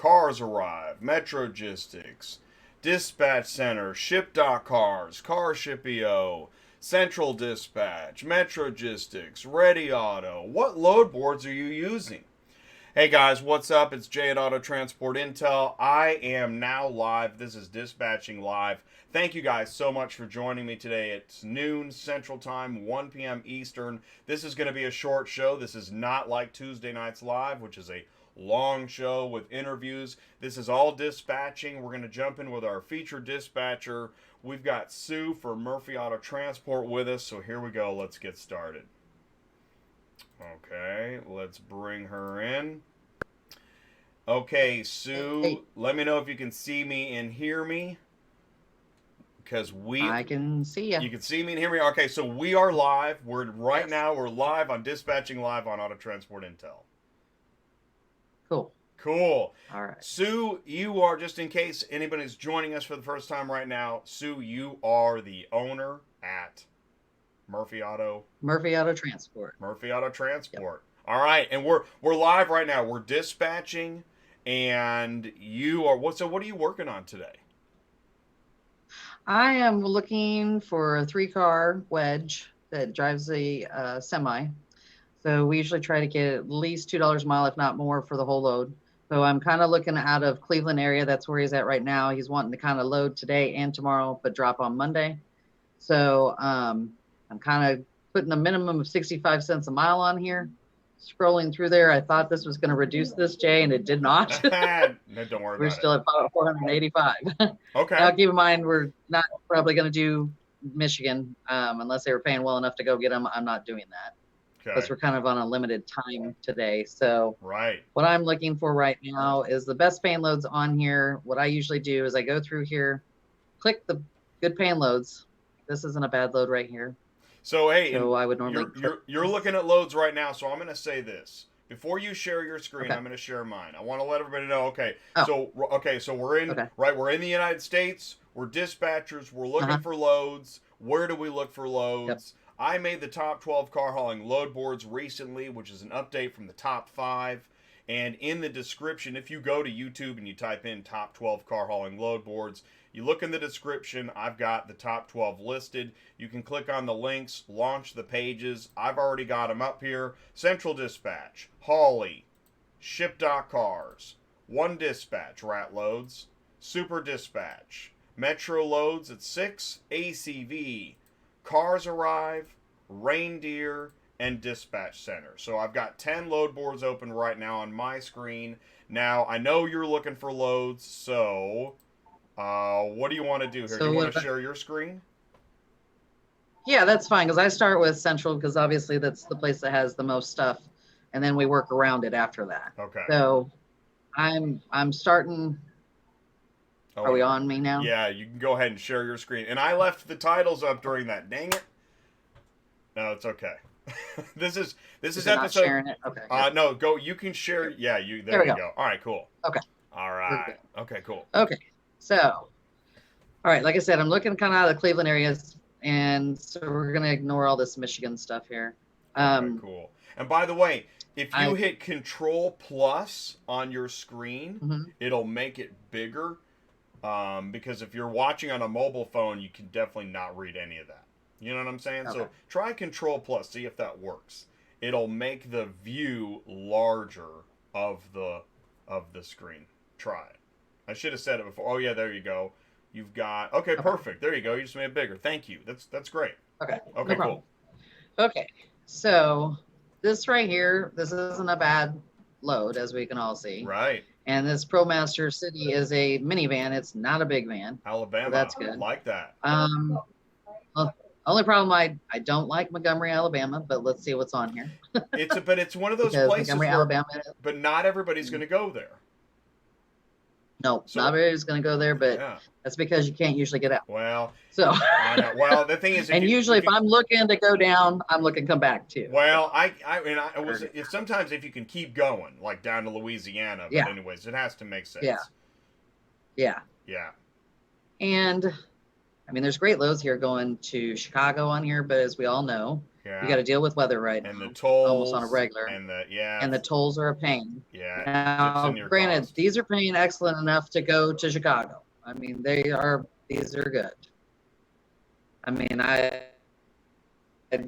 CarsArrive, MetroLoads, Dispatch Center, Ship.Cars, CarShipIO, Central Dispatch, MetroLoads, Ready Auto. What load boards are you using? Hey guys, what's up? It's Jay at Auto Transport Intel. I am now live. This is Dispatching Live. Thank you guys so much for joining me today. It's noon Central Time, 1 p.m. Eastern. This is going to be a short show. This is not like Tuesday Nights Live, which is a long show with interviews. This is all dispatching. We're going to jump in with our featured dispatcher. We've got Sue for Murphy Auto Transport with us, so here we go. Let's get started. Okay, let's bring her in. Okay, Sue, Hey. let me know if you can see me and hear me. Because I can see you. You can see me and hear me. Okay, so we are live. We're live on Dispatching Live on Auto Transport Intel. Cool. Cool. All right. Sue, you are, just in case anybody's joining us for the first time right now, Sue, you are the owner at Murphy Auto Transport. Murphy Auto Transport. Yep. All right, and we're live right now. We're dispatching, and you are what are you working on today? I am looking for a 3-car wedge that drives a semi. So we usually try to get at least $2 a mile, if not more, for the whole load. So I'm kind of looking out of Cleveland area. That's where he's at right now. He's wanting to kind of load today and tomorrow, but drop on Monday. So I'm kind of putting a minimum of 65 cents a mile on here. Scrolling through there, I thought this was going to reduce this, Jay, and it did not. No, don't worry We're about still it. at 485. Okay. Now, keep in mind, we're not probably going to do Michigan unless they were paying well enough to go get them. I'm not doing that. Okay. Because we're kind of on a limited time today. So right. What I'm looking for right now is the best paying loads on here. What I usually do is I go through here, click the good paying loads. This isn't a bad load right here. So hey, so I would normally you're looking at loads right now. So I'm going to say this before you share your screen. Okay. I'm going to share mine. I want to let everybody know. Okay. Oh. So we're in We're in the United States. We're dispatchers. We're looking for loads. Where do we look for loads? Yep. I made the top 12 car hauling load boards recently, which is an update from the top 5. And in the description, if you go to YouTube and you type in top 12 car hauling load boards, you look in the description, I've got the top 12 listed. You can click on the links, launch the pages. I've already got them up here. Central Dispatch, Hawley, Ship.Cars, One Dispatch, Rat Loads, Super Dispatch, MetroLoads at 6, ACV, CarsArrive, Reindeer, and Dispatch Center. So I've got 10 load boards open right now on my screen. Now, I know you're looking for loads, so what do you want to do here? So do you want to share your screen? Yeah, that's fine, because I start with Central, because obviously that's the place that has the most stuff, and then we work around it after that. Okay. So I'm starting. Are we on me now? Yeah, you can go ahead and share your screen. And I left the titles up during that. Dang it. No, it's okay. This is episode. Not sharing it? Okay. No, go. You can share. Yeah, there you go. All right, cool. Okay. All right. Okay, cool. Okay. So, all right. Like I said, I'm looking kind of out of the Cleveland areas, and so we're gonna ignore all this Michigan stuff here. Okay, cool. And by the way, if you hit Control Plus on your screen, it'll make it bigger. Because if you're watching on a mobile phone, you can definitely not read any of that. You know what I'm saying? Okay. So try Control Plus, see if that works. It'll make the view larger of the screen. Try it. I should have said it before. Oh yeah, there you go. You've got perfect. There you go. You just made it bigger. Thank you. That's great. Okay. Okay, no cool. Okay. So this right here, this isn't a bad load, as we can all see. Right. And this ProMaster City is a minivan. It's not a big van. Alabama. So that's good. Like that. Well, only problem I don't like Montgomery, Alabama, but let's see what's on here. It's one of those places Montgomery, where, Alabama. But not everybody's going to go there. No, not everybody's going to go there, but that's because you can't usually get out. Well, so I know. Well, the thing is, if I'm looking to go down, I'm looking to come back too. Well, sometimes if you can keep going, like down to Louisiana, but anyways, it has to make sense. Yeah. And I mean, there's great loads here going to Chicago on here, but as we all know, You got to deal with weather right and now, the tolls, almost on a regular. and the tolls are a pain. Yeah. Now, In your granted, cost. these are paying excellent enough to go to Chicago. I mean, these are good. I mean,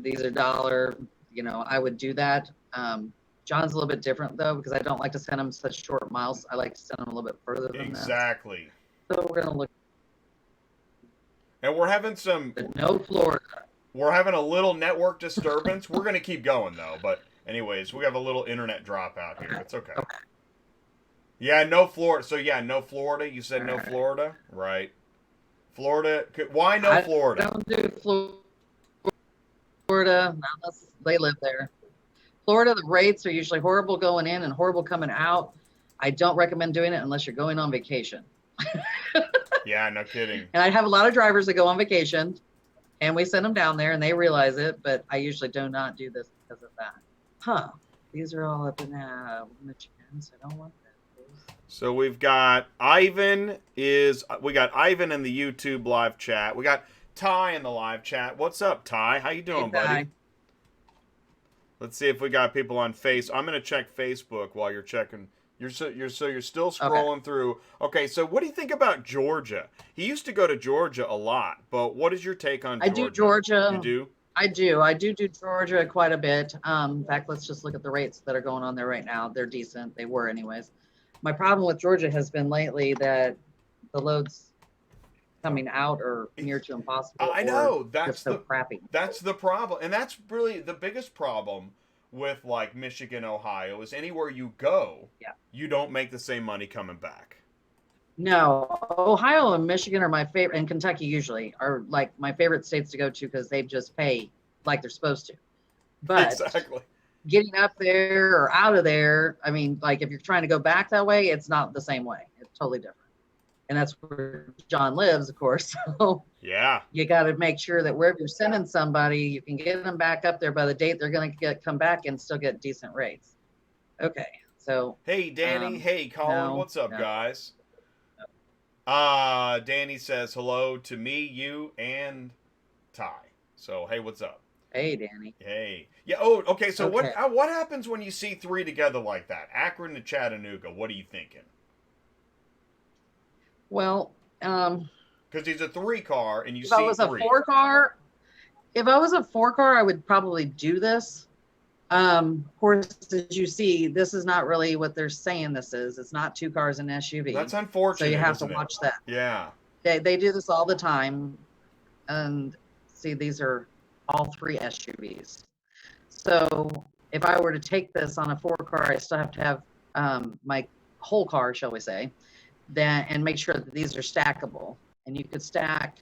these are dollar, I would do that. John's a little bit different though, because I don't like to send him such short miles. I like to send him a little bit further than that. Exactly. So we're going to look. And we're having some. No Florida. We're having a little network disturbance. We're going to keep going though. But anyways, we have a little internet dropout here. It's okay. Yeah, no Florida. So yeah, no Florida. You said no Florida, right? Florida. Why no Florida? I don't do Florida unless they live there. Florida, the rates are usually horrible going in and horrible coming out. I don't recommend doing it unless you're going on vacation. Yeah, no kidding. And I have a lot of drivers that go on vacation, and we send them down there, and they realize it, but I usually do not do this because of that. These are all up in Michigan, so I don't want that. So we've got Ivan we got Ivan in the YouTube live chat. We got Ty in the live chat. What's up, Ty? How you doing, buddy? Let's see if we got people on Face. I'm gonna check Facebook while you're checking. You're still scrolling through. Okay, so what do you think about Georgia? He used to go to Georgia a lot, but what is your take on Georgia? I do Georgia. You do? I do Georgia quite a bit. In fact, let's just look at the rates that are going on there right now. They're decent. They were anyways. My problem with Georgia has been lately that the loads coming out are near to impossible. I know. That's so crappy. That's the problem. And that's really the biggest problem with like Michigan, Ohio, is anywhere you go, you don't make the same money coming back. No, Ohio and Michigan are my favorite, and Kentucky usually are like my favorite states to go to because they just pay like they're supposed to. But exactly. Getting up there or out of there, I mean, like if you're trying to go back that way, it's not the same way. It's totally different. And that's where John lives, of course. So yeah, you got to make sure that wherever you're sending somebody, you can get them back up there by the date they're going to come back and still get decent rates. Okay, so hey Danny, hey Colin, what's up, guys? Danny says hello to me, you, and Ty. So hey, what's up? Hey, Danny. Hey. Yeah. Oh, okay. So what happens when you see three together like that? Akron to Chattanooga. What are you thinking? Well, because he's a 3-car, and you see if I was a 4-car, I would probably do this. Of course, as you see, this is not really what they're saying this is. It's not 2 cars and an SUV. That's unfortunate. So you have to watch that. Yeah. They do this all the time. And see, these are all 3 SUVs. So if I were to take this on a 4-car, I still have to have my whole car, shall we say, and make sure that these are stackable. And you could stack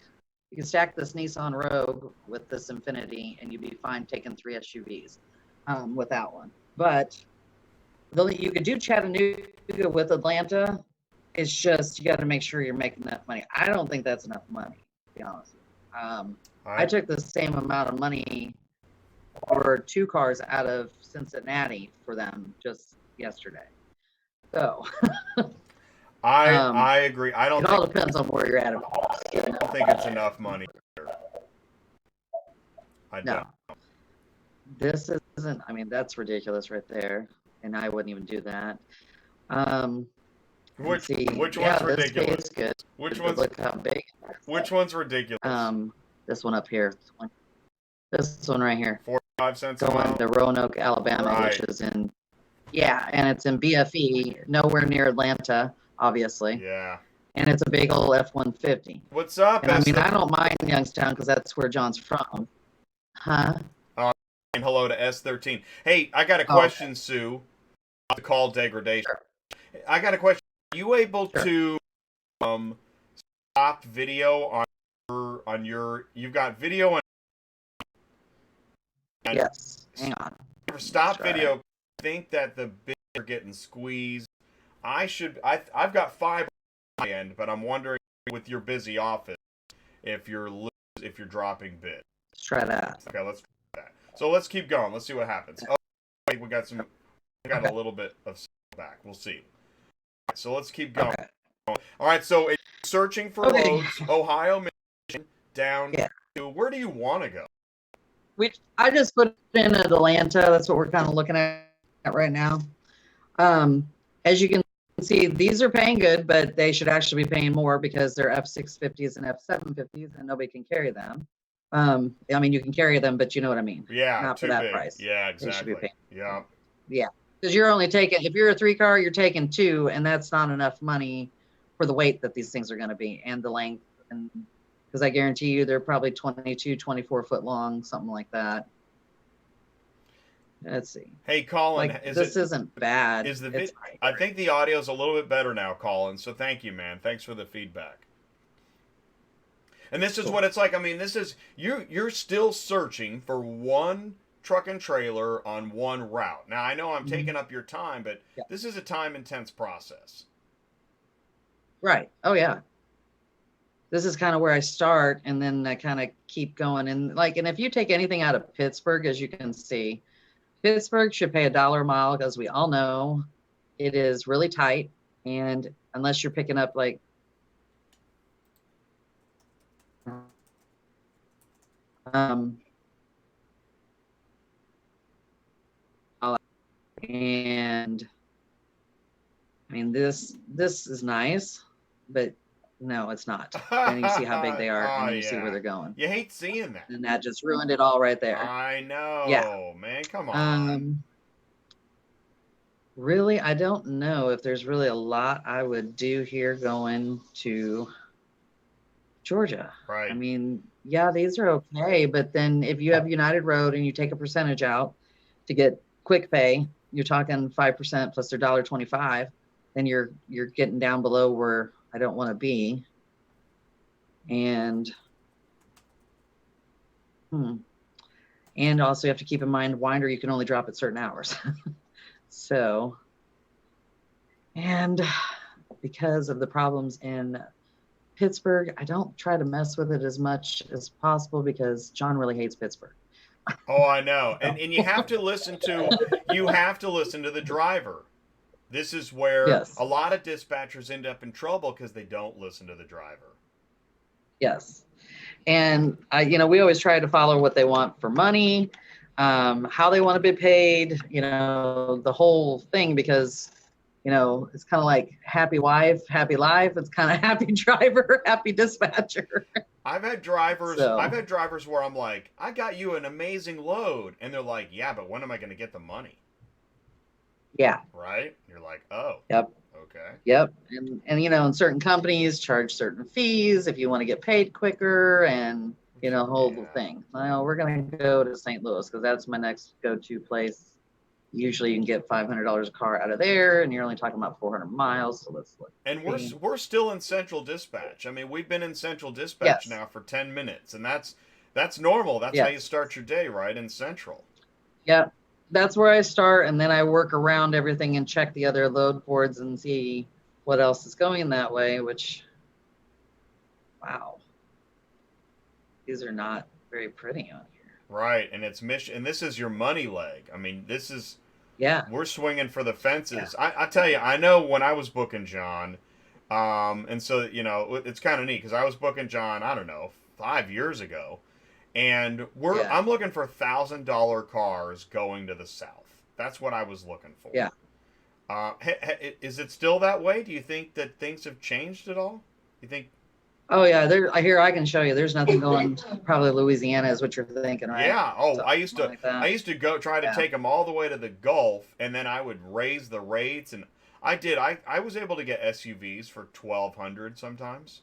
this Nissan Rogue with this Infiniti, and you'd be fine taking 3 SUVs with that one. But you could do Chattanooga with Atlanta. It's just you got to make sure you're making enough money. I don't think that's enough money, to be honest. I took the same amount of money for 2 cars out of Cincinnati for them just yesterday. So I agree. I don't. It all depends on where you're at. I don't think it's enough money. I don't. This isn't. I mean, that's ridiculous right there, and I wouldn't even do that. Which one's ridiculous? Good. Which one's look how big? Which one's ridiculous? This one up here. This one right here. 45 cents. Going to Roanoke, Alabama, which is in. Yeah, and it's in BFE, nowhere near Atlanta, obviously. Yeah. And it's a big old F-150. What's up? And I mean, I don't mind Youngstown because that's where John's from. Huh? And hello to S13. Hey, I got a question, Sue. To call degradation. Sure. I got a question. Are you able to stop video on your? You've got video and yes. Hang on. Stop video. Think that the bids are getting squeezed. I've got 5 on my end, but I'm wondering with your busy office if you're dropping bids. Let's try that. Okay, let's try that. So let's keep going. Let's see what happens. Oh, we got a little bit of back. We'll see. Right, so let's keep going. Okay. All right, so it's searching for loads, Ohio, Michigan, down to where do you want to go? I just put it in Atlanta. That's what we're kind of looking at right now. As you can see, these are paying good, but they should actually be paying more because they're F650s and F750s, and nobody can carry them. I mean, you can carry them, but you know what I mean. Yeah, Not for too that big. price. Yeah, They should be exactly. paying. Yeah. Yeah, because you're only taking, if you're a 3-car, you're taking 2, and that's not enough money for the weight that these things are going to be and the length. And because I guarantee you, they're probably 22, 24 foot long, something like that. Let's see. Hey, Colin, Like, this isn't bad. is the It's vid? I think the audio's a little bit better now, Colin. So thank you, man. Thanks for the feedback. And this is cool. what it's like. I mean, this is you're still searching for one truck and trailer on one route. Now, I know I'm taking up your time, but Yeah. this is a time intense process. Right. Oh yeah. This is kind of where I start, and then I kind of keep going. And like, and if you take anything out of Pittsburgh, as you can see, Pittsburgh should pay $1 a mile because we all know it is really tight. And unless you're picking up like and I mean, this is nice, but no, it's not. And you see how big they are, and then you see where they're going. You hate seeing that. And that just ruined it all right there. I know, yeah. Man. Come on. Really, I don't know if there's really a lot I would do here going to Georgia. Right. I mean, yeah, these are okay, but then if you have United Road and you take a percentage out to get quick pay, you're talking 5% plus their $1.25, then you're getting down below where I don't want to be. And and also you have to keep in mind, winder you can only drop at certain hours. So, and because of the problems in Pittsburgh, I don't try to mess with it as much as possible because John really hates Pittsburgh. Oh, I know. And you have to listen to the driver. This is where a lot of dispatchers end up in trouble because they don't listen to the driver. Yes. And we always try to follow what they want for money, how they want to be paid, the whole thing, because, it's kind of like happy wife, happy life. It's kind of happy driver, happy dispatcher. I've had drivers where I'm like, I got you an amazing load. And they're like, yeah, but when am I going to get the money? Yeah. Right? You're like, oh. Yep. Okay. Yep. And and certain companies charge certain fees if you want to get paid quicker, and the whole thing. Well, we're going to go to St. Louis because that's my next go-to place. Usually you can get $500 a car out of there, and you're only talking about 400 miles. So let's look. And we're still in Central Dispatch. I mean, we've been in Central Dispatch now for 10 minutes, and that's normal. That's how you start your day, right? In Central. Yep. That's where I start, and then I work around everything and check the other load boards and see what else is going that way, which, wow. These are not very pretty on here. Right, and it's mission, and this is your money leg. I mean, this is, we're swinging for the fences. Yeah. I tell you, I know when I was booking John, and so, it's kind of neat, because I was booking John, I don't know, 5 years ago, and I'm looking for $1,000 cars going to the south. That's what I was looking for. Yeah. Is it still that way? Do you think that things have changed at all? You think? Oh yeah, I can show you. There's nothing going. Probably Louisiana is what you're thinking, right? Yeah. Oh, I used to go try to take them all the way to the Gulf, and then I would raise the rates, and I did. I was able to get SUVs for $1,200 sometimes.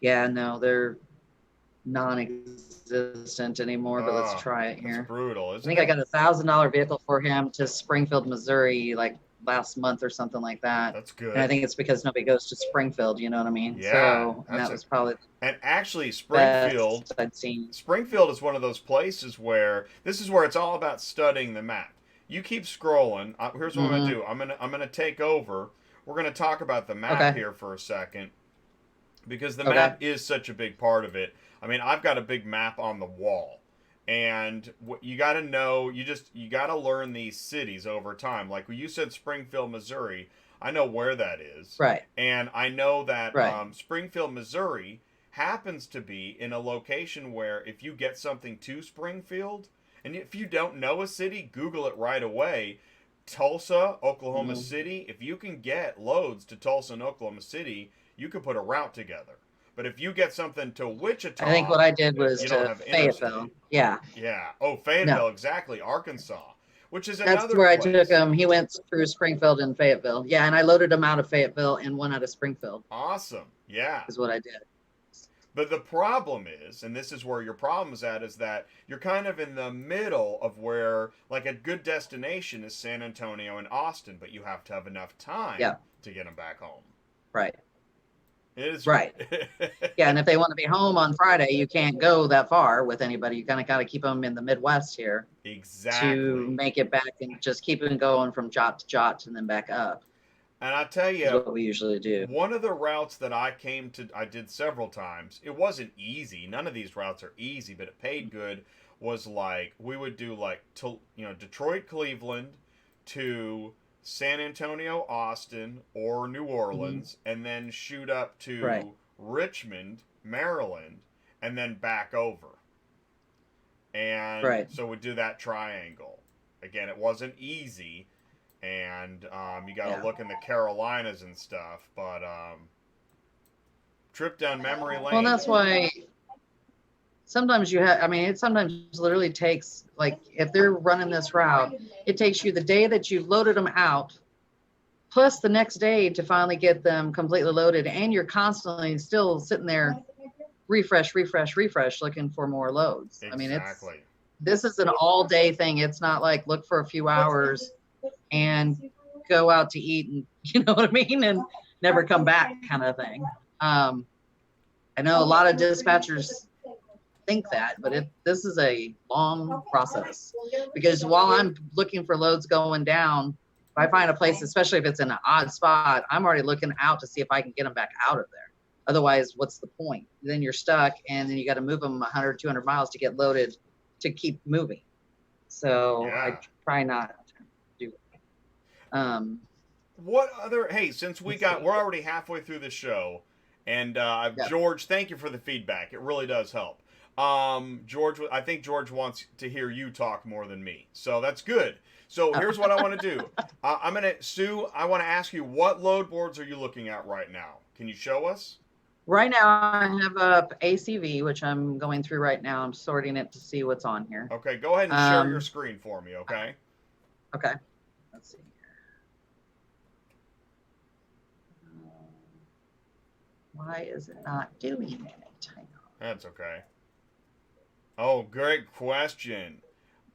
Yeah, no, they're non-existent anymore. But let's try it here. It's brutal, isn't I think I got $1,000 vehicle for him to Springfield, Missouri, like last month or something like that. That's good. And I think it's because nobody goes to Springfield, you know what I mean? Yeah. So that was probably. And actually, Springfield is one of those places where this is where it's all about studying the map. You keep scrolling. Here's what I'm gonna do. I'm gonna take over. We're gonna talk about the map here for a second, because the map is such a big part of it. I mean, I've got a big map on the wall. And what you got to know, you got to learn these cities over time. Like when you said Springfield, Missouri, I know where that is. Right. And I know that Springfield, Missouri happens to be in a location where if you get something to Springfield, and if you don't know a city, Google it right away. Tulsa, Oklahoma City, if you can get loads to Tulsa and Oklahoma City, you can put a route together. But if you get something to Wichita, I think what I did was you don't to have Fayetteville. interstate. Yeah. Yeah. Oh, Fayetteville, No, exactly. Arkansas, which is that's another where I took place. him. He went through Springfield and Fayetteville. Yeah, and I loaded him out of Fayetteville and one out of Springfield. Awesome. Yeah. Is what I did. But the problem is, and this is where your problem is at, is that you're kind of in the middle of where, like, a good destination is San Antonio and Austin, but you have to have enough time to get them back home. Right. It is right. Yeah, and if they want to be home on Friday, you can't go that far with anybody. You kind of got to keep them in the Midwest here. Exactly. To make it back and just keep it going from jot to jot and then back up. And I tell you, what we usually do. One of the routes that I did several times. It wasn't easy. None of these routes are easy, but it paid good. Was like we would do like Detroit, Cleveland to San Antonio, Austin, or New Orleans, and then shoot up to Richmond, Maryland, and then back over. And so we'd do that triangle. Again, it wasn't easy. And you got to look in the Carolinas and stuff, but trip down memory lane. Well, that's why sometimes it sometimes literally takes, like, if they're running this route, it takes you the day that you've loaded them out, plus the next day to finally get them completely loaded, and you're constantly still sitting there, refresh, looking for more loads. Exactly. This is an all-day thing. It's not like look for a few hours and go out to eat and you know what I mean, and never come back kind of thing. I know a lot of dispatchers think that, but this is a long process, because while I'm looking for loads going down, if I find a place, especially if it's in an odd spot, I'm already looking out to see if I can get them back out of there. Otherwise, what's the point? Then you're stuck, and then you got to move them 100, 200 miles to get loaded to keep moving. So I try not to do it. What other, hey, since we're already halfway through the show, and George, thank you for the feedback. It really does help. George, I think George wants to hear you talk more than me, so that's good. So here's what I want to do. Sue, I want to ask you, what load boards are you looking at right now? Can you show us? Right now, I have up ACV, which I'm going through right now. I'm sorting it to see what's on here. Okay, go ahead and share your screen for me, okay? Okay. Let's see here. Why is it not doing it? Hang on. That's okay. Oh, great question.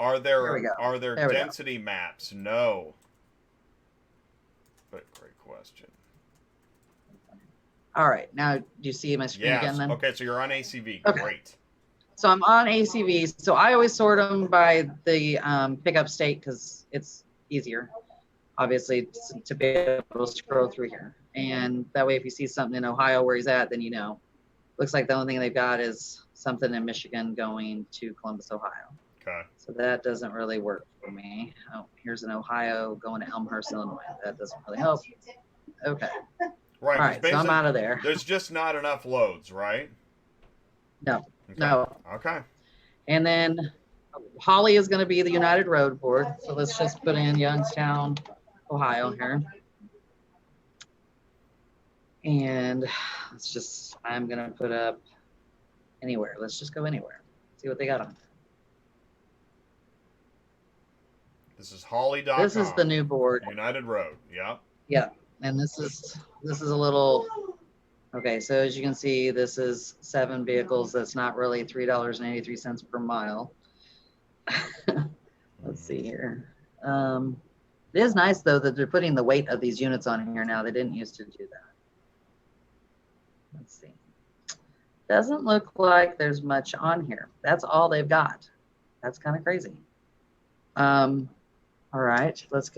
Are there density maps? No. But great question. All right. Now, do you see my screen again then? Okay, so you're on ACV. Okay. Great. So I'm on ACV. So I always sort them by the pickup state because it's easier, obviously, to be able to scroll through here. And that way, if you see something in Ohio where he's at, then you know. Looks like the only thing they've got is something in Michigan going to Columbus, Ohio. Okay. So that doesn't really work for me. Oh, here's an Ohio going to Elmhurst, Illinois. That doesn't really help. Okay. Right. All right, so I'm out of there. There's just not enough loads, right? No. Okay. No. Okay. And then Holly is going to be the United Road Board. So let's just put in Youngstown, Ohio here. And I'm going to put up anywhere. Let's just go anywhere. See what they got on. This is Holly.com. This is the new board. United Road. Yeah. Yeah. And this is a little, okay. So as you can see, this is 7 vehicles. That's not really $3.83 per mile. Let's see here. It is nice though that they're putting the weight of these units on here now. They didn't used to do that. Let's see. Doesn't look like there's much on here. That's all they've got. That's kind of crazy. All right, let's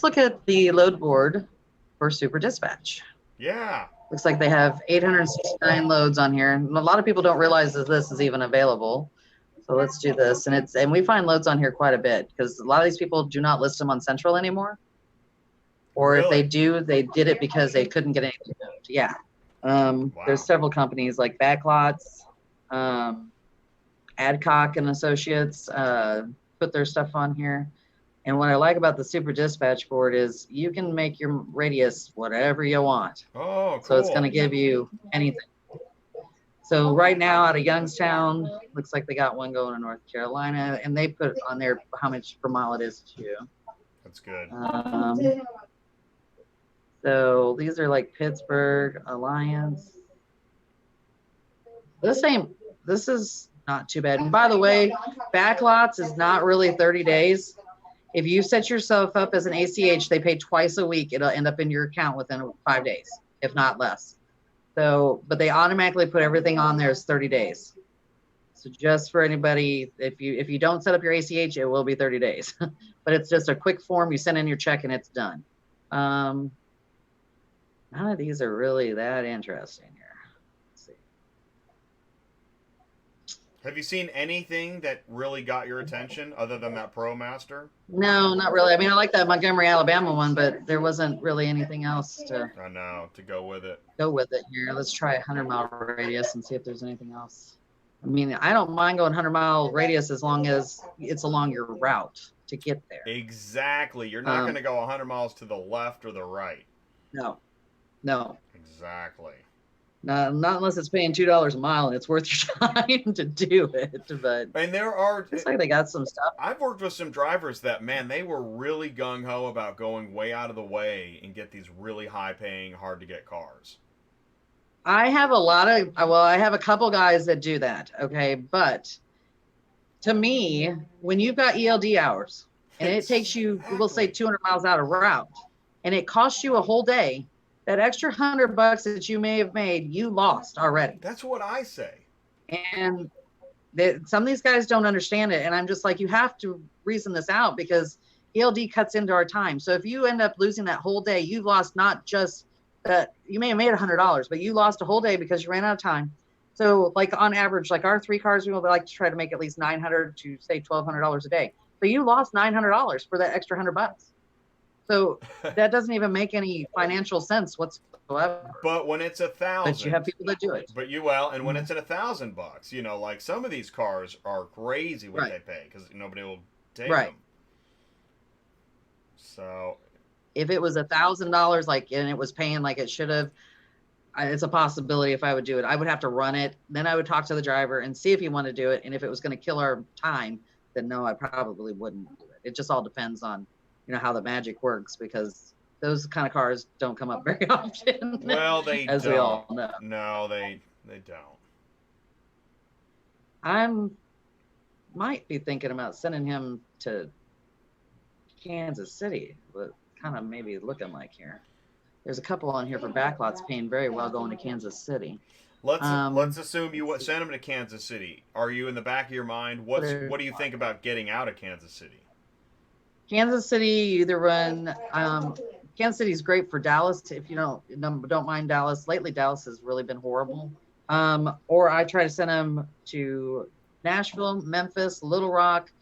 look at the load board for Super Dispatch. Yeah. Looks like they have 869 loads on here. And a lot of people don't realize that this is even available. So let's do this. And we find loads on here quite a bit because a lot of these people do not list them on Central anymore. Or if they do, they did it because they couldn't get anything moved. Yeah. There's Wow. several companies like Backlots, um, Adcock and Associates put their stuff on here. And what I like about the Super Dispatch board is you can make your radius whatever you want. Oh, So it's going to cool. give you anything. So right now out of Youngstown, looks like they got one going to North Carolina, and they put on there how much per mile it is to you. That's good. So these are like Pittsburgh, Alliance. This is not too bad. And by the way, Backlots is not really 30 days. If you set yourself up as an ACH, they pay twice a week. It'll end up in your account within 5 days, if not less. So, but they automatically put everything on there as 30 days. So just for anybody, if you don't set up your ACH, it will be 30 days. But it's just a quick form. You send in your check and it's done. None of these are really that interesting here. Let's see. Have you seen anything that really got your attention other than that ProMaster? No, not really. I mean, I like that Montgomery, Alabama one, but there wasn't really anything else to I know, to go with it. go with it here. Let's try a 100-mile radius and see if there's anything else. I mean, I don't mind going 100-mile radius as long as it's along your route to get there. Exactly. You're not going to go 100 miles to the left or the right. No. Exactly. Not unless it's paying $2 a mile and it's worth your time to do it. But And there are. it's like they got some stuff. I've worked with some drivers that, man, they were really gung ho about going way out of the way and get these really high paying, hard to get cars. I have a couple guys that do that. Okay. But to me, when you've got ELD hours and it takes you, we'll say 200 miles out of route, and it costs you a whole day, that extra $100 that you may have made, you lost already. That's what I say. And some of these guys don't understand it. And I'm just like, you have to reason this out because ELD cuts into our time. So if you end up losing that whole day, you've lost not just that you may have made $100, but you lost a whole day because you ran out of time. So like on average, like our 3 cars, we would like to try to make at least $900 to say $1,200 a day. So you lost $900 for that extra $100. So that doesn't even make any financial sense whatsoever. But when it's 1,000, but you have people that do it. But and when it's at $1,000, you know, like some of these cars are crazy what they pay because nobody will take them. So if it was $1,000, like, and it was paying like it should have, it's a possibility. If I would do it, I would have to run it. Then I would talk to the driver and see if he wanted to do it. And if it was going to kill our time, then no, I probably wouldn't do it. It just all depends on, you know, how the magic works, because those kind of cars don't come up very often. Well, they as don't. We all know. No, they don't. Might be thinking about sending him to Kansas City, but kind of maybe looking like here. There's a couple on here for Backlots paying very well going to Kansas City. Let's assume you send him to Kansas City. Are you in the back of your mind? What do you think about getting out of Kansas City? Kansas City, you either run. Kansas City is great for Dallas if you don't mind Dallas. Lately, Dallas has really been horrible. Or I try to send them to Nashville, Memphis, Little Rock.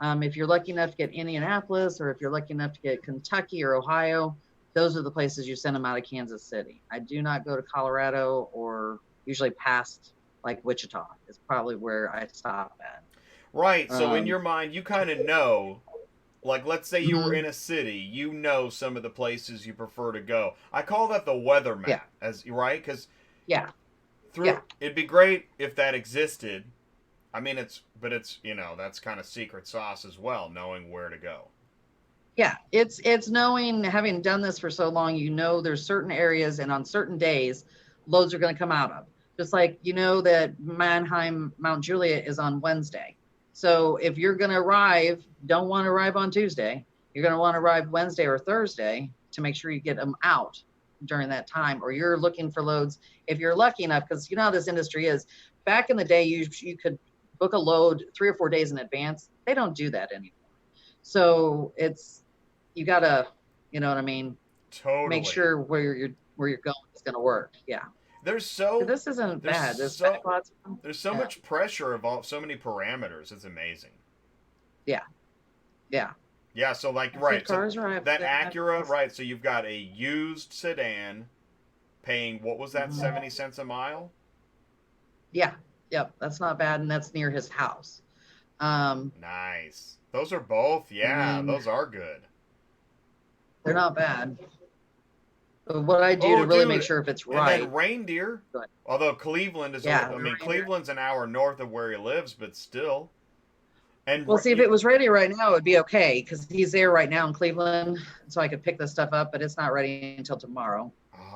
If you're lucky enough to get Indianapolis, or if you're lucky enough to get Kentucky or Ohio, those are the places you send them out of Kansas City. I do not go to Colorado, or usually past like Wichita is probably where I stop at. Right. So in your mind, you kind of know. Like, let's say you were in a city, you know some of the places you prefer to go. I call that the weather map, right? Because it'd be great if that existed. I mean, it's that's kind of secret sauce as well, knowing where to go. Yeah, it's knowing, having done this for so long, you know there's certain areas and on certain days, loads are going to come out of. Just like you know that Mannheim, Mount Juliet is on Wednesday. So if you're going to arrive, don't want to arrive on Tuesday. You're going to want to arrive Wednesday or Thursday to make sure you get them out during that time, or you're looking for loads. If you're lucky enough, because you know how this industry is, back in the day, you could book a load 3 or 4 days in advance. They don't do that anymore. So you got to, you know what I mean? Totally. Make sure where you're going is going to work. Yeah. This isn't bad. There's so much pressure of so many parameters. It's amazing. Yeah. Yeah. So like, right. So that Acura, right? So you've got a used sedan, paying, what was that, 70 cents a mile? Yeah, yep, that's not bad, and that's near his house. Nice. Those are both, And yeah, then those are good. they're not bad. But what I do Oh, to really make dude, sure if it's and right, then Reindeer, go ahead. although Cleveland is, Yeah, I the mean, Reindeer. Cleveland's an hour north of where he lives, but still. And Well, see, if it was ready right now, it'd be okay because he's there right now in Cleveland, so I could pick this stuff up. But it's not ready until tomorrow,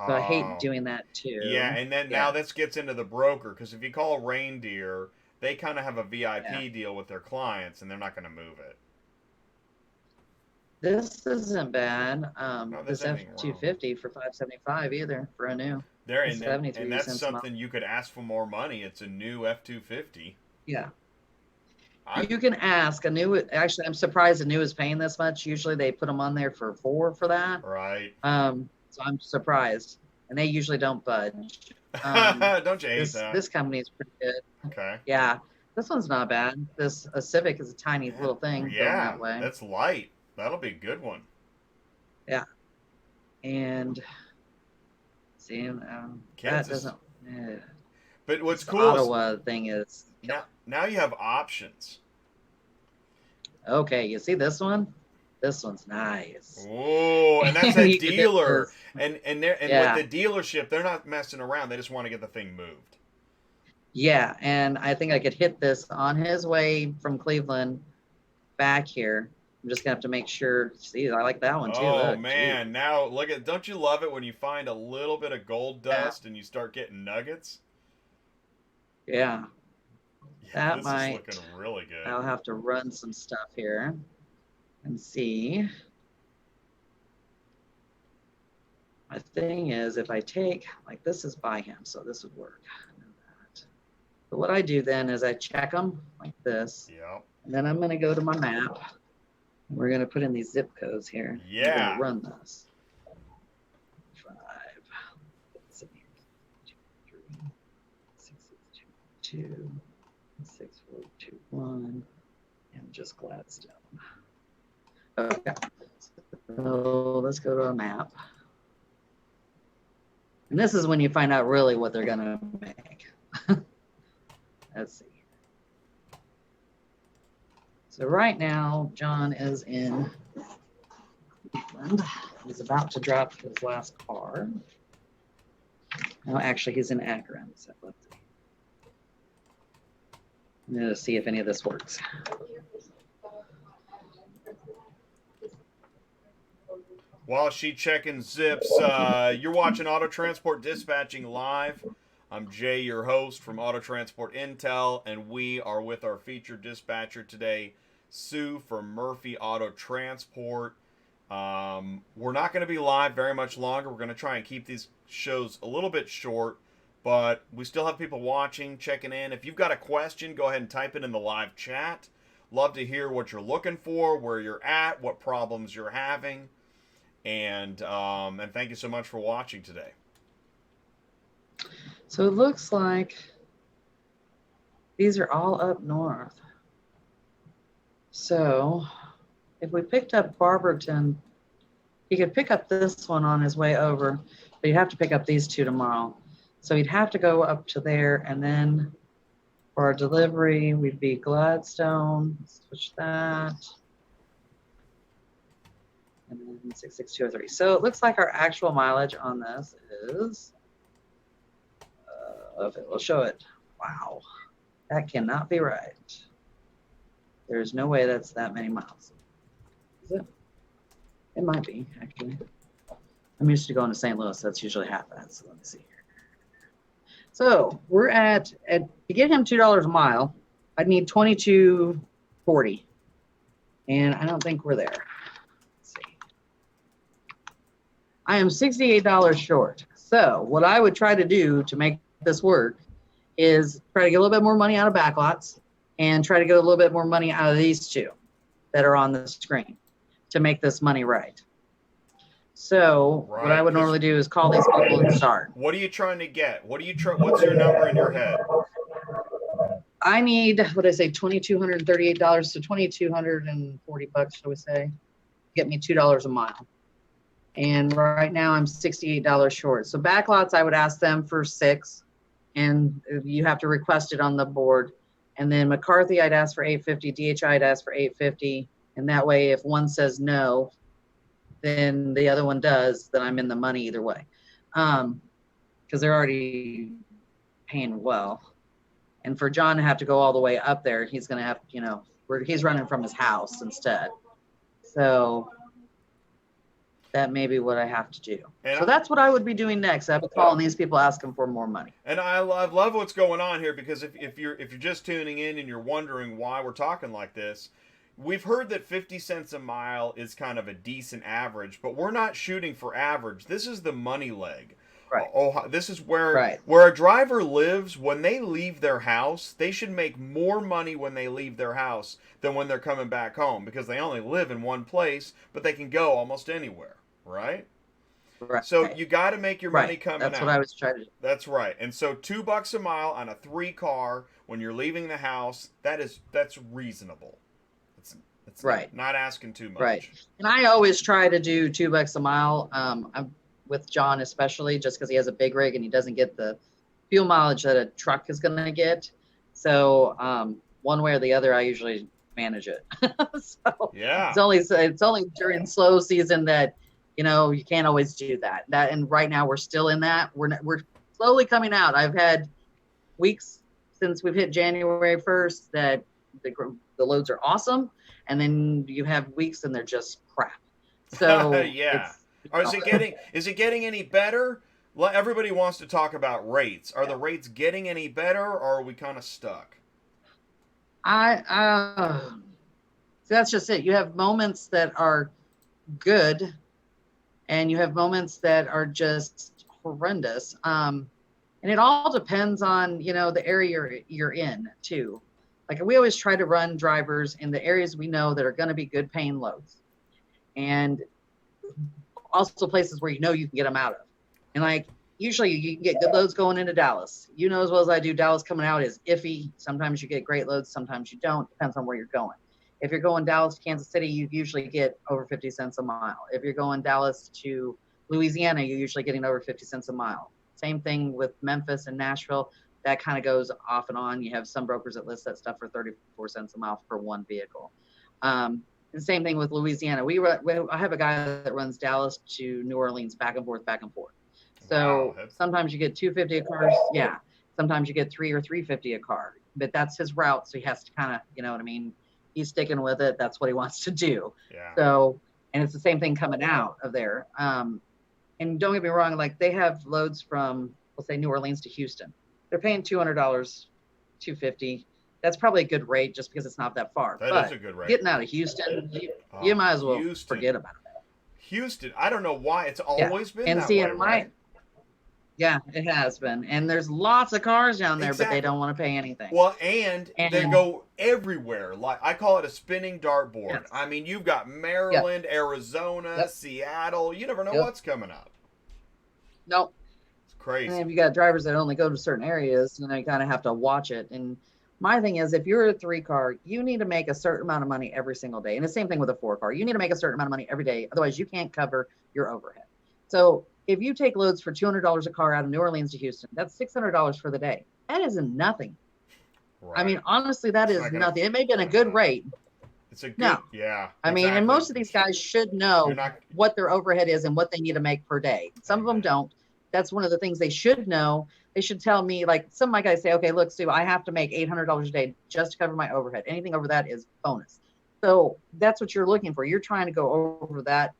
so I hate oh, doing that yeah, too. and then now Yeah, this gets into the broker because if you call Reindeer, they kind of have a yeah. VIP deal with their clients, and they're not going to move it. This isn't bad. No, there's This F anything two wrong. fifty for 575 either for a new. There It's and 73 that's cents a mile. something you could ask for more money. It's a new F-250. Yeah. I You can ask a new. Actually, I'm surprised a new is paying this much. Usually they put them on there for for that. right. So I'm surprised, and they usually don't budge. Don't you hate that? This company is pretty good. Okay. Yeah, this one's not bad. This a Civic is a tiny Yeah, little thing going yeah, that way. that's light. That'll be a good one. Yeah, and see, that Kansas. doesn't. Eh, But what's this cool is Ottawa thing is now you have options. okay. You see this one? This one's nice. Oh, and that's a You can hit dealer. this. And with Yeah, the dealership, they're not messing around. They just want to get the thing moved. yeah, and I think I could hit this on his way from Cleveland back here. I'm just gonna have to make sure. See, I like that one too. Oh Look, gee, man, now look at, don't you love it when you find a little bit of gold yeah, dust and you start getting nuggets? yeah, Yeah, that this is might. looking really good. I'll have to run some stuff here and see. My thing is, if I take, like this is by him, so this would work. I know that. But what I do then is I check them like this, Yep. and then I'm going to go to my map. And we're going to put in these zip codes here. We're going Yeah. to run this. 5, 6, 3, 6, 6, 2, 2, 6, 4, 2, 1, and just Gladstone. Okay. So let's go to our map. And this is when you find out really what they're going to make. Let's see. So right now, John is in Cleveland. He's about to drop his last car. No, actually, he's in Akron. So let's see. I'm going to see if any of this works. While she checking zips, you're watching Auto Transport Dispatching Live. I'm Jay, your host from Auto Transport Intel, and we are with our featured dispatcher today, Sue from Murphy Auto Transport. We're not going to be live very much longer. We're going to try and keep these shows a little bit short, but we still have people watching, checking in. If you've got a question, go ahead and type it in the live chat. Love to hear what you're looking for, where you're at, what problems you're having. And thank you so much for watching today. So it looks like these are all up north. So if we picked up Barberton, he could pick up this one on his way over, but you'd have to pick up these two tomorrow. So he'd have to go up to there, and then for our delivery, we'd be Gladstone, switch that. And then 66203. So it looks like our actual mileage on this is, if it will show it. Wow, that cannot be right. There's no way that's that many miles. Is it? It might be, actually. I'm used to going to St. Louis. That's usually half that. So let me see here. So we're at to get him $2 a mile, I'd need $22.40. And I don't think we're there. I am $68 short. So what I would try to do to make this work is try to get a little bit more money out of backlots and try to get a little bit more money out of these two that are on the screen to make this money right. So what I would normally do is call these people and start. What are you trying to get? What's your number in your head? I need, what did I say, $2,238, so $2,240, shall we say, get me $2 a mile. And right now I'm $68 short. So backlots, I would ask them for 6, and you have to request it on the board. And then McCarthy, I'd ask for 850. DHI, I'd ask for 850. And that way, if one says no, then the other one does, then I'm in the money either way. Because they're already paying well. And for John to have to go all the way up there, he's going to have, he's running from his house instead. So that may be what I have to do. And so that's what I would be doing next. I'd be calling these people asking for more money. And I love what's going on here, because if you're just tuning in and you're wondering why we're talking like this, we've heard that 50 cents a mile is kind of a decent average, but we're not shooting for average. This is the money leg. Right. This is where a driver lives. When they leave their house, they should make more money when they leave their house than when they're coming back home, because they only live in one place, but they can go almost anywhere, right? Right. So you got to make your money coming out. That's what I was trying to do. That's right. And so $2 a mile on a 3-car when you're leaving the house, that's reasonable. It's right. Not asking too much. Right. And I always try to do $2 a mile. I'm with John especially, just because he has a big rig and he doesn't get the fuel mileage that a truck is going to get. So one way or the other, I usually manage it. So yeah, it's only during slow season that you can't always do that. And right now we're still in that. We're slowly coming out. I've had weeks since we've hit January 1st that the loads are awesome, and then you have weeks and they're just crap. So yeah. Or is it getting any better? Everybody wants to talk about rates. Are the rates getting any better, or are we kind of stuck? That's just it. You have moments that are good, and you have moments that are just horrendous. And it all depends on the area you're in too. Like, we always try to run drivers in the areas we know that are going to be good paying loads, and also places where you can get them out of. And like, usually you can get good loads going into Dallas. As well as I do, Dallas coming out is iffy. Sometimes you get great loads, sometimes you don't. Depends on where you're going. If you're going Dallas to Kansas City, you usually get over 50 cents a mile. If you're going Dallas to Louisiana, you're usually getting over 50 cents a mile. Same thing with Memphis and Nashville. That kind of goes off and on. You have some brokers that list that stuff for 34 cents a mile for one vehicle. And same thing with Louisiana. I have a guy that runs Dallas to New Orleans back and forth. So wow, sometimes you get $250 a car. Yeah. Sometimes you get $3 or $350 a car. But that's his route, so he has to kind of, you know what I mean? He's sticking with it. That's what he wants to do. Yeah. So, and it's the same thing coming out of there. And don't get me wrong, like, they have loads from, let's say, New Orleans to Houston. They're paying $200, $250. That's probably a good rate just because it's not that far. That is a good rate. Getting out of Houston, you might as well forget about it. Houston, I don't know why it's always been that way, right? Yeah, it has been. And there's lots of cars down there, but they don't want to pay anything. Well, and they go everywhere. Like, I call it a spinning dartboard. Yes. I mean, you've got Maryland, Arizona, Seattle. You never know what's coming up. Nope. It's crazy. And if you got drivers that only go to certain areas, you kind of have to watch it. And my thing is, if you're a 3-car, you need to make a certain amount of money every single day. And the same thing with a 4-car. You need to make a certain amount of money every day. Otherwise, you can't cover your overhead. So if you take loads for $200 a car out of New Orleans to Houston, that's $600 for the day. That isn't nothing. Right. I mean, honestly, that is nothing. It may have been a good rate. It's a good, yeah. I mean, and most of these guys should know what their overhead is and what they need to make per day. Some of them don't. That's one of the things they should know. They should tell me, like, some of my guys say, okay, look, Sue, I have to make $800 a day just to cover my overhead. Anything over that is bonus. So that's what you're looking for. You're trying to go over that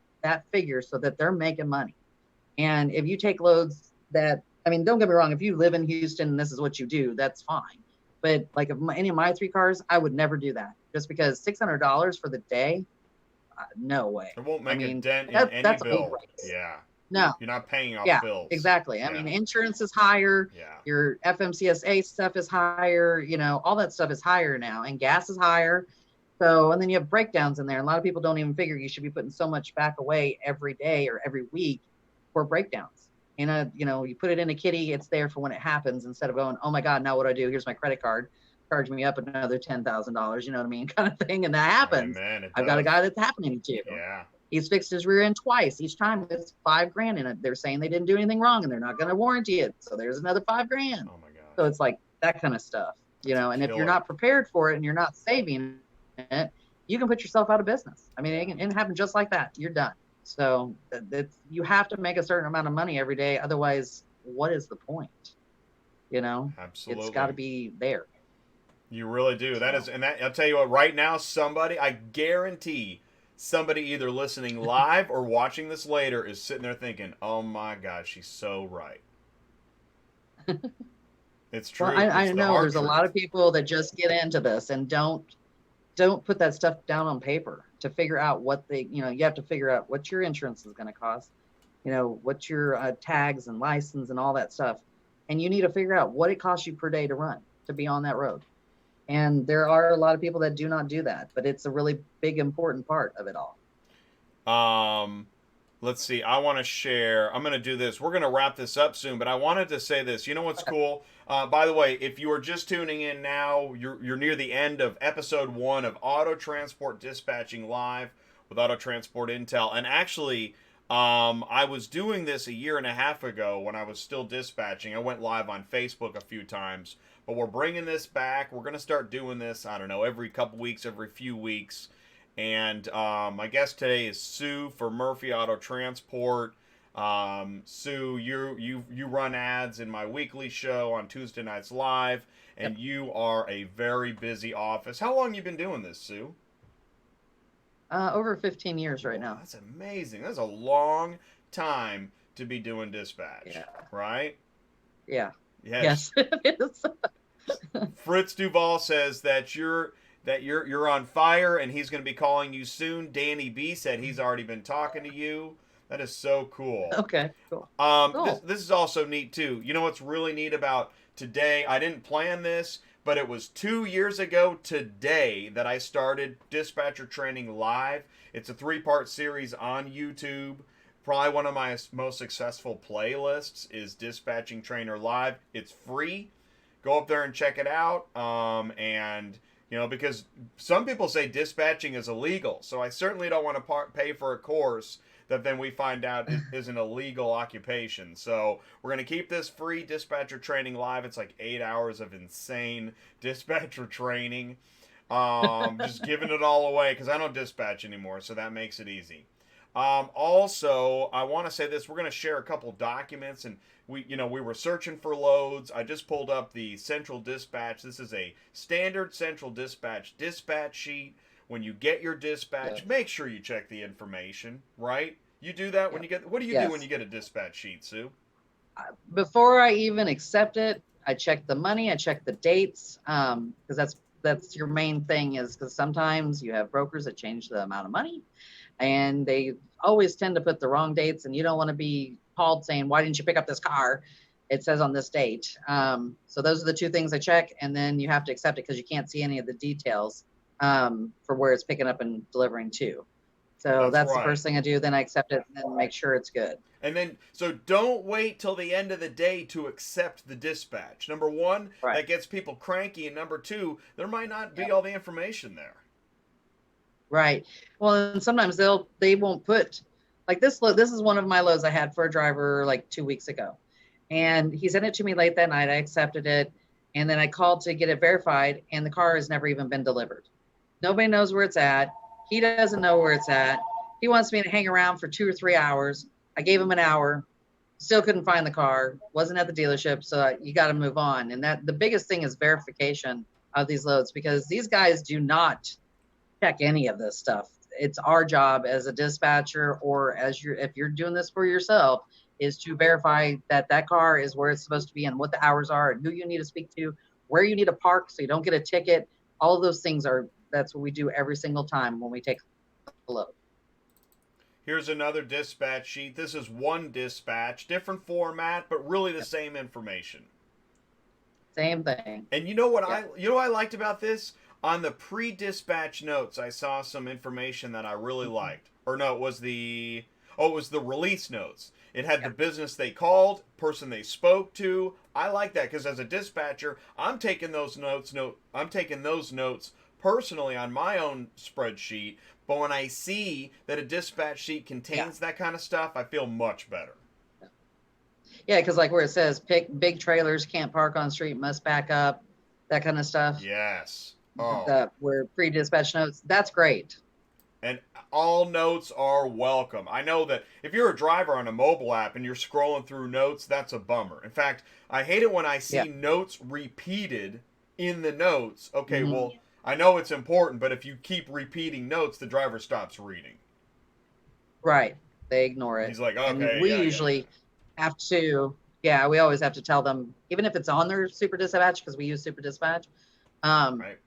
figure so that they're making money. And if you take loads that, I mean, don't get me wrong, if you live in Houston and this is what you do, that's fine. But like, if any of my 3 cars, I would never do that, just because $600 for the day, no way. It won't make a dent in any bill. Yeah. No. You're not paying off bills. Exactly. I mean, insurance is higher. Yeah. Your FMCSA stuff is higher. All that stuff is higher now, and gas is higher. So, and then you have breakdowns in there. A lot of people don't even figure you should be putting so much back away every day or every week for breakdowns. And, you put it in a kitty, it's there for when it happens, instead of going, oh my God, now what do I do? Here's my credit card. Charge me up another $10,000, you know what I mean? Kind of thing. And that happens. Man, I've got a guy that's happening to. Yeah. He's fixed his rear end twice. Each time it's $5,000 in it. They're saying they didn't do anything wrong and they're not going to warranty it. So there's another $5,000. Oh my So gosh. it's like that kind of stuff, That's a and if you're killer. not prepared for it and you're not saving it, you can put yourself out of business. I mean, it can happen just like that. You're done. So you have to make a certain amount of money every day. Otherwise, what is the point? It's got to Absolutely. be there. You really do. That is, So and that I'll tell you what. Right now, I guarantee, somebody either listening live or watching this later is sitting there thinking, "Oh my gosh, she's so right." It's well, true. I It's the know hard there's a lot truth. of people that just get into this and don't put that stuff down on paper to figure out what you have to figure out what your insurance is going to cost, what your tags and license and all that stuff. And you need to figure out what it costs you per day to run, to be on that road. And there are a lot of people that do not do that, but it's a really big, important part of it all. Um, let's see. I want to share. I'm going to do this. We're going to wrap this up soon, but I wanted to say this. You know what's Okay. cool? By the way, if you are just tuning in now, you're near the end of episode 1 of Auto Transport Dispatching Live with Auto Transport Intel. And actually, I was doing this a year and a half ago when I was still dispatching. I went live on Facebook a few times, but we're bringing this back. We're going to start doing this, I don't know, every couple weeks, every few weeks. And my guest today is Sue for Murphy Auto Transport. Sue, you run ads in my weekly show on Tuesday Nights Live, Yep. and you are a very busy office. How long you been doing this, Sue? Over 15 years right Wow, now. that's amazing. That's a long time to be doing dispatch, Yeah. right? Yeah. Yes. Yes, it is. Fritz Duval says that you're on fire, and he's going to be calling you soon. Danny B said he's already been talking to you. That is so cool. Okay, cool. This Cool. this is also neat too. You know what's really neat about today? I didn't plan this, but it was 2 years ago today that I started Dispatcher Training Live. It's a 3-part series on YouTube. Probably one of my most successful playlists is Dispatching Trainer Live. It's free. Go up there and check it out. And because some people say dispatching is illegal, so I certainly don't want to pay for a course that then we find out is an illegal occupation. So we're going to keep this free dispatcher training live. It's like 8 hours of insane dispatcher training. Just giving it all away because I don't dispatch anymore, so that makes it easy. Also, I want to say this: we're going to share a couple documents, and we were searching for loads. I just pulled up the Central Dispatch. This is a standard Central dispatch sheet. When you get your Yes. dispatch, make sure you check the information. Right? You do that when Yep. you get. What do you do when Yes. you get a dispatch sheet, Sue? Before I even accept it, I check the money, I check the dates, because that's your main thing. Is because sometimes you have brokers that change the amount of money, and they always tend to put the wrong dates, and you don't want to be called saying, "Why didn't you pick up this car? It says on this date." So those are the two things I check, and then you have to accept it because you can't see any of the details for where it's picking up and delivering to. So That's that's the right. first thing I do. Then I accept it and then make sure it's good. And then, so don't wait till the end of the day to accept the dispatch. Number one, Right. that gets people cranky. And number two, there might not be Yep. all the information there. Right. Well, and sometimes they won't put like this load. This is one of my loads I had for a driver like 2 weeks ago, and he sent it to me late that night. I accepted it, and then I called to get it verified, and the car has never even been delivered. Nobody knows where it's at. He doesn't know where it's at. He wants me to hang around for 2 or 3 hours. I gave him an hour. Still couldn't find the car. Wasn't at the dealership, so you got to move on. And that the biggest thing is verification of these loads because these guys do not check any of this stuff. It's our job as a dispatcher or if you're doing this for yourself is to verify that that car is where it's supposed to be and what the hours are and who you need to speak to, where you need to park so you don't get a ticket. All of those things that's what we do every single time when we take a load. Here's another dispatch sheet. This is one dispatch, different format, but really the Yep. same information. Same thing. And you know what Yep. I liked about this? On the pre-dispatch notes, I saw some information that I really liked. Or no, it was the release notes. It had the Yep. business they called, person they spoke to. I like that because as a dispatcher, I'm taking those notes personally on my own spreadsheet, but when I see that a dispatch sheet Yeah. contains that kind of stuff, I feel much better. Yeah, because like where it says pick big trailers can't park on street, must back up, that kind of stuff. Yes. Oh. The where pre-dispatch notes, that's great. And all notes are welcome. I know that if you're a driver on a mobile app and you're scrolling through notes, that's a bummer. In fact, I hate it when I see Yeah. notes repeated in the notes. Okay, Mhm. well, I know it's important, but if you keep repeating notes, the driver stops reading. Right. They ignore it. He's like, And okay, we yeah. usually have to, yeah, we always have to tell them, even if it's on their super dispatch, because we use super dispatch, Right.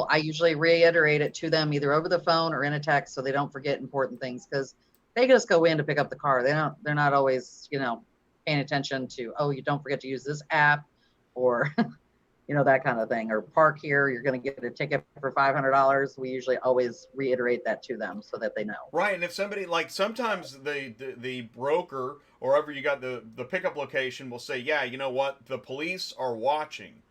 I usually reiterate it to them either over the phone or in a text so they don't forget important things, because they just go in to pick up the car. They're not always, paying attention to, oh, you don't forget to use this app, or that kind of thing, or park here, you're going to get a ticket for $500. We usually always reiterate that to them so that they know. Right, and if somebody, like, sometimes the broker or wherever you got the pickup location will say, yeah, you know what, the police are watching,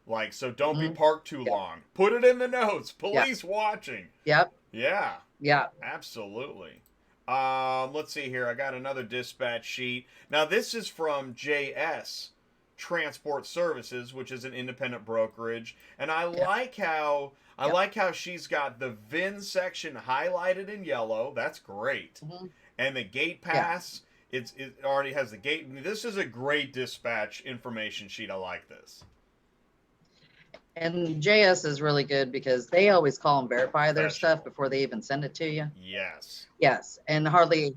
like, so don't be parked too long. Put it in the notes, police watching. Yep. Yeah, Yeah. absolutely. Let's see here. I got another dispatch sheet. Now this is from JS Transport Services, which is an independent brokerage, and I like how she's got the VIN section highlighted in yellow. That's great. And the gate pass, it already has the gate. This is a great dispatch information sheet. I like this. And JS is really good because they always call and verify their stuff before they even send it to you. Yes. Yes. And hardly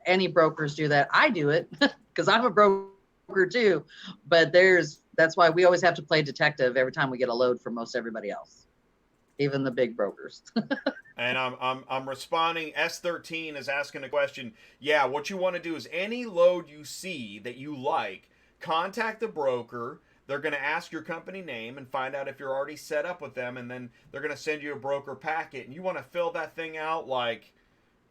any brokers do that. I do it because I'm a broker too, but that's why we always have to play detective every time we get a load from most everybody else, even the big brokers. And I'm responding. S13 is asking a question. Yeah, what you want to do is any load you see that you like, contact the broker. They're going to ask your company name and find out if you're already set up with them, and then they're going to send you a broker packet, and you want to fill that thing out like,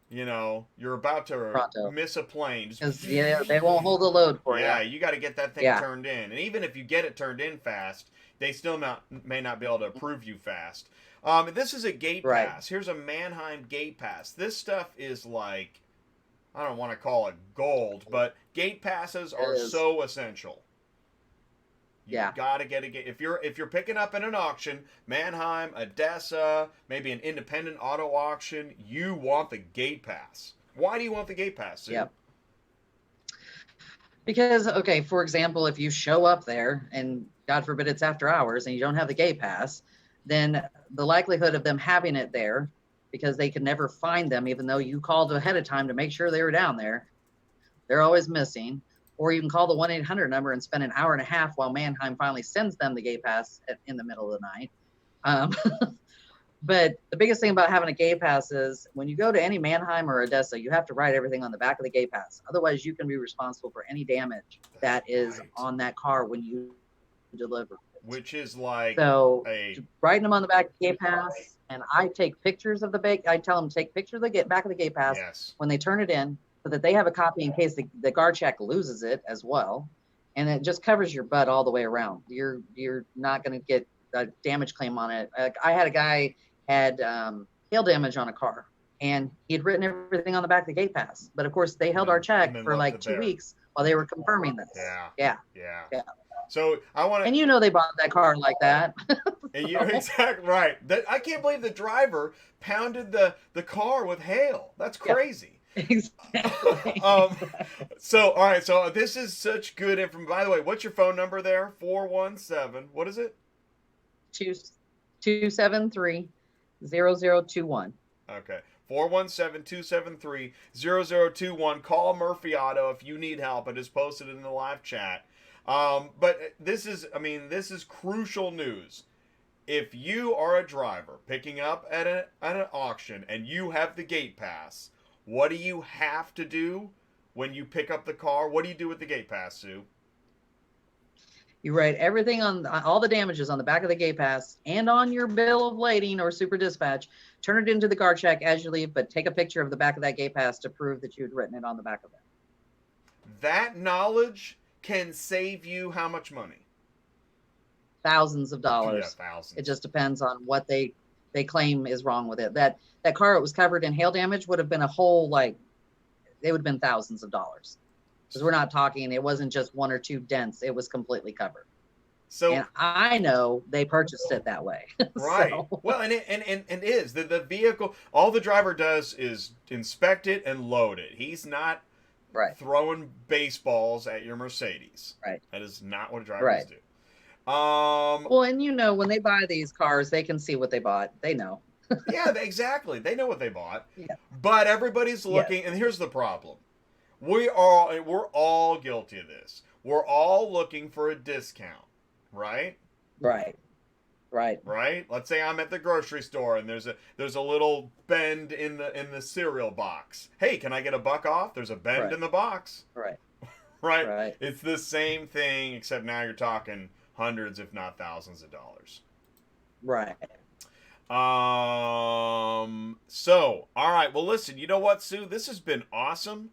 you're about to miss a plane. Because they won't hold the load for you. Yeah, you got to get that thing turned in, and even if you get it turned in fast, they still may not be able to approve you fast. This is a gate pass. Here's a Mannheim gate pass. This stuff is like, I don't want to call it gold, but gate passes are so essential. You gotta get a gate. If you're picking up in an auction, Mannheim, Odessa, maybe an independent auto auction, you want the gate pass. Why do you want the gate pass, Sue? Yep. Because, okay, for example, if you show up there and God forbid it's after hours and you don't have the gate pass, then the likelihood of them having it there, because they can never find them, even though you called ahead of time to make sure they were down there, they're always missing. Or you can call the 1-800 number and spend an hour and a half while Mannheim finally sends them the gate pass in the middle of the night. But the biggest thing about having a gate pass is when you go to any Mannheim or Odessa, you have to write everything on the back of the gate pass. Otherwise, you can be responsible for any damage that is on that car when you deliver it. Which is like writing them on the back of the gate pass, and I take pictures of I tell them to take pictures of the back of the gate pass when they turn it in, so that they have a copy in case the guard check loses it as well. And it just covers your butt all the way around. You're not going to get a damage claim on it. I had a guy had hail damage on a car, and he had written everything on the back of the gate pass. But of course, they held our check for like 2 weeks while they were confirming this. Yeah. So I want to, and they bought that car like that. And you're exactly right. I can't believe the driver pounded the car with hail. That's crazy. Exactly. So all right. So this is such good information. By the way, what's your phone number there? 417. What is it? 273-0021. Okay. 417-273-0021. Call Murphy Auto if you need help. It is posted in the live chat. But this is crucial news. If you are a driver picking up at an auction and you have the gate pass, what do you have to do when you pick up the car? What do you do with the gate pass, Sue? You write everything on all the damages on the back of the gate pass and on your bill of lading or super dispatch. Turn it into the guard check as you leave, but take a picture of the back of that gate pass to prove that you had written it on the back of it. That knowledge can save you how much money? Thousands of dollars. Yeah, thousands. It just depends on what they they claim is wrong with it. That car, it was covered in hail damage, would have been a whole, like, it would have been thousands of dollars. Because we're not talking, it wasn't just one or two dents, it was completely covered. So, and I know they purchased it that way. right. So, Well, and it is the vehicle. All the driver does is inspect it and load it. He's not right, throwing baseballs at your Mercedes. right, That is not what drivers right. do. Well, and when they buy these cars, they can see what they bought. They know. Yeah, exactly. They know what they bought. Yeah. But everybody's Yes. looking, and here's the problem. We're all guilty of this. We're all looking for a discount, right? Right. Right. Right? Let's say I'm at the grocery store and there's a little bend in the cereal box. Hey, can I get $1 off? There's a bend Right. in the box. Right. Right? Right. It's the same thing, except now you're talking hundreds, if not thousands of dollars. Right. So, all right. Well, listen, you know what, Sue? This has been awesome.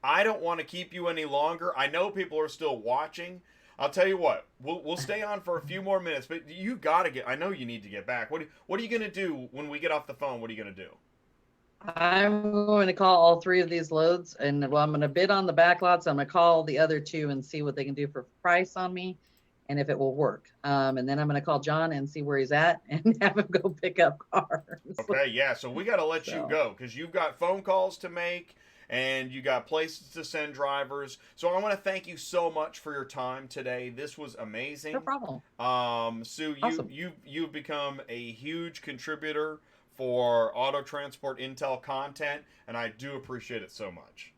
I don't want to keep you any longer. I know people are still watching. I'll tell you what. We'll stay on for a few more minutes, but you got to get. I know you need to get back. What are you going to do when we get off the phone? What are you going to do? I'm going to call all 3 of these loads, and well, I'm going to bid on the back lots. I'm going to call the other 2 and see what they can do for price on me, and if it will work. And then I'm going to call John and see where he's at, and have him go pick up cars. Okay, yeah. So we got to let you go because you've got phone calls to make. And you got places to send drivers. So I want to thank you so much for your time today. This was amazing. No problem. Sue, Awesome. you've become a huge contributor for Auto Transport Intel content, and I do appreciate it so much.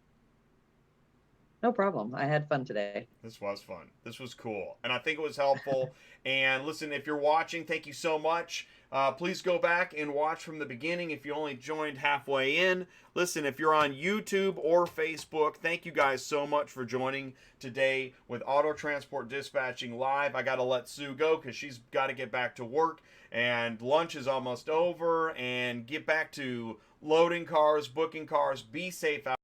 No problem. I had fun today. This was fun. This was cool. And I think it was helpful. And listen, if you're watching, thank you so much. Please go back and watch from the beginning if you only joined halfway in. Listen, if you're on YouTube or Facebook, thank you guys so much for joining today with Auto Transport Dispatching Live. I got to let Sue go because she's got to get back to work. And lunch is almost over. And get back to loading cars, booking cars. Be safe out.